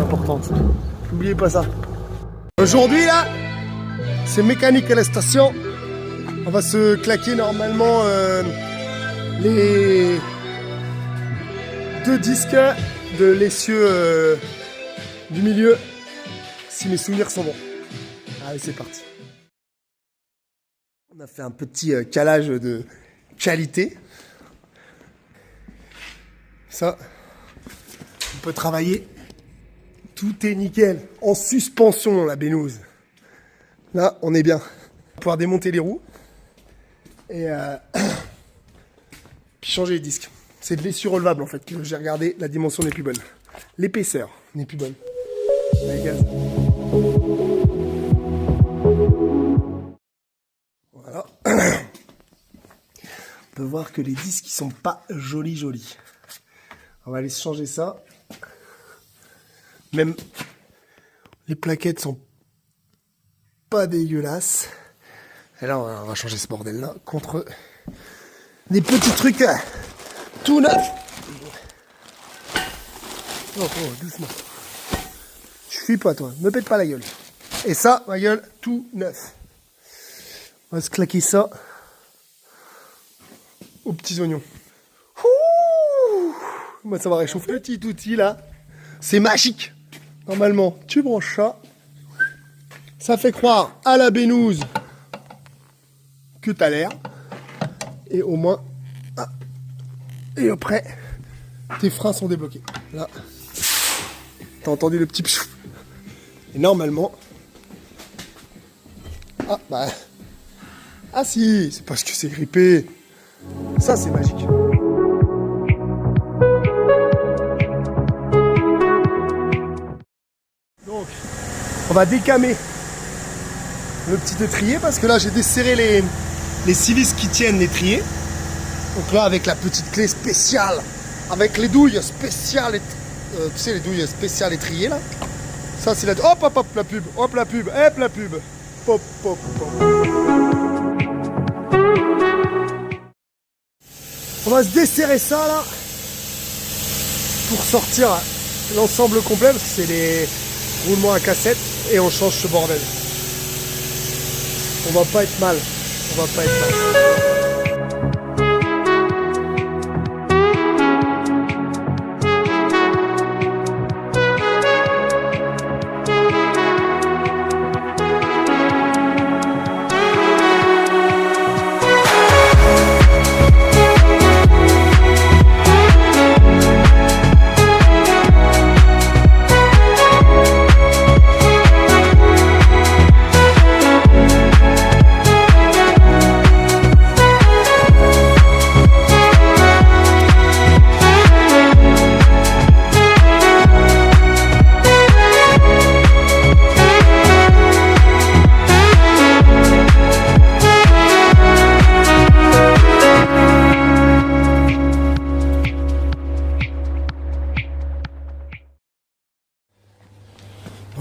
importante. N'oubliez pas ça. Aujourd'hui là, c'est mécanique à la station. On va se claquer normalement les 2 disques de l'essieu du milieu, si mes souvenirs sont bons. Allez, c'est parti. On a fait un petit calage de qualité. Ça, on peut travailler. Tout est nickel. En suspension, la bénouse. Là, on est bien. On va pouvoir démonter les roues. Et puis changer les disques. C'est de l'essieu relevable en fait que j'ai regardé. La dimension n'est plus bonne. L'épaisseur n'est plus bonne. Allez, gaz. Voilà. On peut voir que les disques ils sont pas jolis. On va aller changer ça. Même les plaquettes sont pas dégueulasses. Et là, on va changer ce bordel-là contre des petits trucs tout neufs. Oh, doucement. Je fuis pas, toi. Me pète pas la gueule. Et ça, ma gueule, tout neuf. On va se claquer ça aux petits oignons. Ouh, bah, ça va réchauffer. Petit outil, là. C'est magique. Normalement, tu branches ça. Ça fait croire à la bénouse que t'as l'air. Et au moins... Ah, et après, tes freins sont débloqués. Là, t'as entendu le petit pchou. Et normalement... Ah, bah... Ah si, c'est parce que c'est grippé. Ça, c'est magique. Donc, on va décamer le petit étrier parce que là, j'ai desserré les six vis qui tiennent l'étrier. Donc là, avec la petite clé spéciale, avec les douilles spéciales, tu sais, les douilles spéciales étrier là. Ça, c'est la... Hop, hop, hop, la pub, hop, la pub, hop, la pub. Pop, pop, pop. On va se desserrer ça là pour sortir l'ensemble complet parce que c'est les roulements à cassette et on change ce bordel. On va pas être mal. On va pas être mal.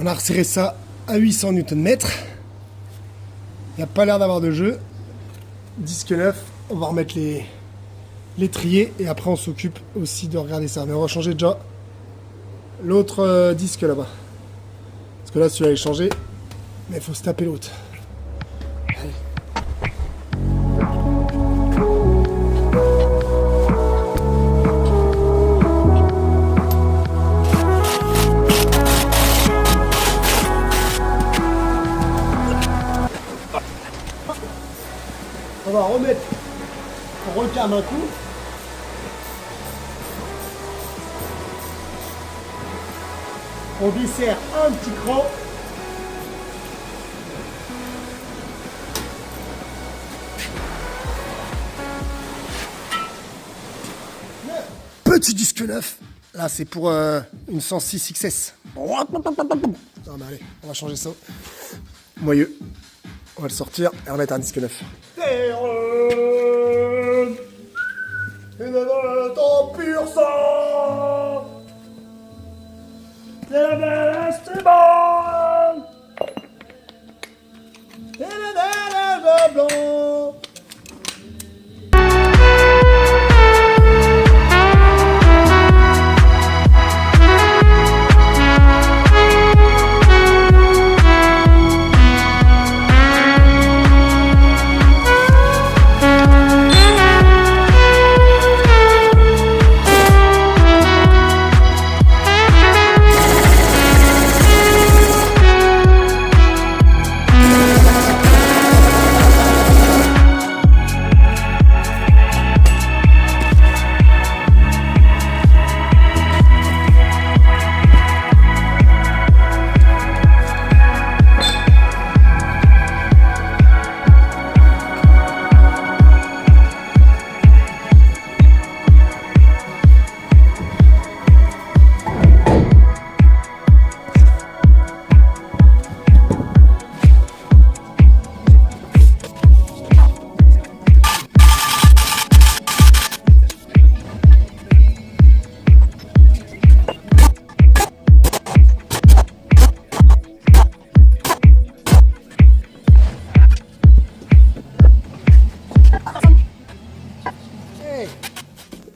On a resserré ça à 800 Nm. Il n'y a pas l'air d'avoir de jeu. Disque neuf, on va remettre l'étrier et après on s'occupe aussi de regarder ça. Mais on va changer déjà l'autre disque là-bas. Parce que là celui-là est changé, mais il faut se taper l'autre. Allez. On va remettre, on recame un coup. On desserre un petit cran. Petit disque neuf. Là, c'est pour une 106 XS. Non, mais allez, on va changer ça. Moyeux. On va le sortir et remettre un disque neuf. Et de ton pur sang, c'est la belle Esteban, et le blanc.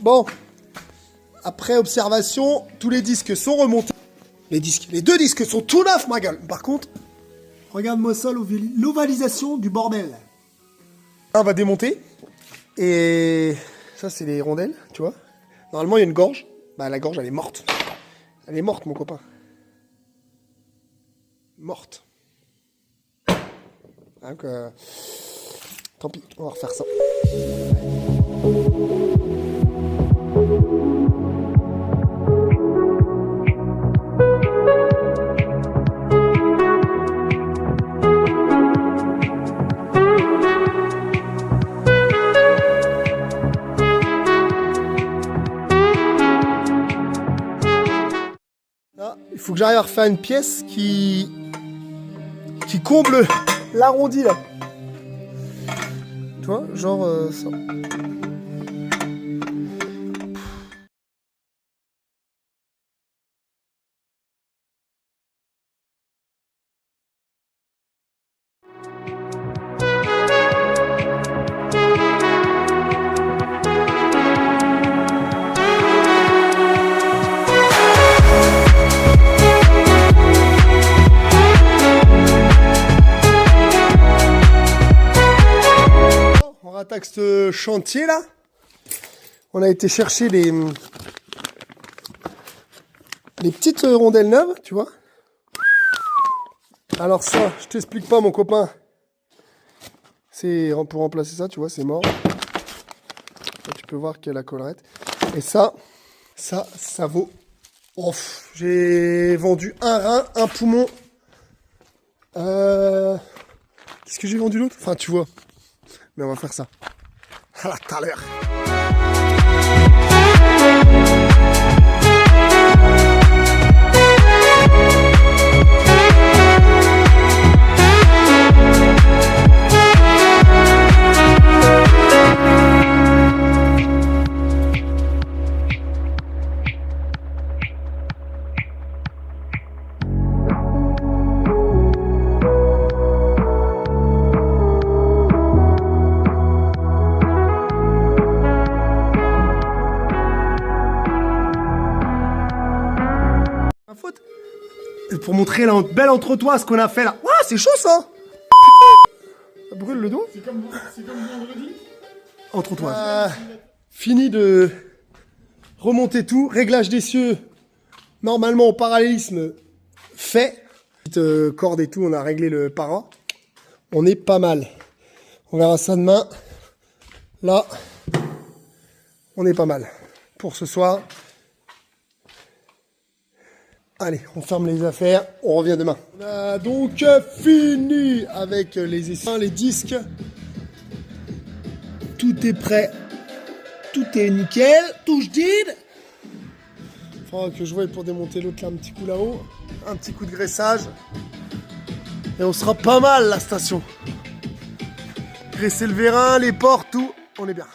Bon, après observation, tous les disques sont remontés. Les deux disques sont tout neufs, ma gueule. Par contre, regarde-moi ça, l'ovalisation du bordel. On va démonter. Et ça, c'est les rondelles, tu vois. Normalement, il y a une gorge. Bah, la gorge, elle est morte. Elle est morte, mon copain. Morte. Donc, tant pis, on va refaire ça. Là, il faut que j'arrive à refaire une pièce qui comble l'arrondi là. Tu vois, genre ça. On attaque ce chantier là. On a été chercher les petites rondelles neuves, tu vois. Alors ça, je t'explique pas mon copain. C'est pour remplacer ça, tu vois, c'est mort. Là, tu peux voir qu'il y a la collerette. Et ça vaut. Ouf, j'ai vendu un rein, un poumon. Qu'est-ce que j'ai vendu l'autre? Enfin, tu vois. Mais on va faire ça. À la tout à l'heure. Pour montrer la belle entre-toi ce qu'on a fait là. Ouah, c'est chaud ça. Putain, ça brûle le dos. C'est comme vendredi. Entre-toi. Fini de remonter tout. Réglage des cieux. Normalement au parallélisme fait. Petite corde et tout, on a réglé le para. On est pas mal. On verra ça demain. Là, on est pas mal. Pour ce soir. Allez, on ferme les affaires, on revient demain. On a donc fini avec les essais, les disques. Tout est prêt. Tout est nickel. Touche did. Il faudra que je voie pour démonter l'autre là, un petit coup là-haut. Un petit coup de graissage. Et on sera pas mal la station. Graisser le vérin, les portes, tout. On est bien.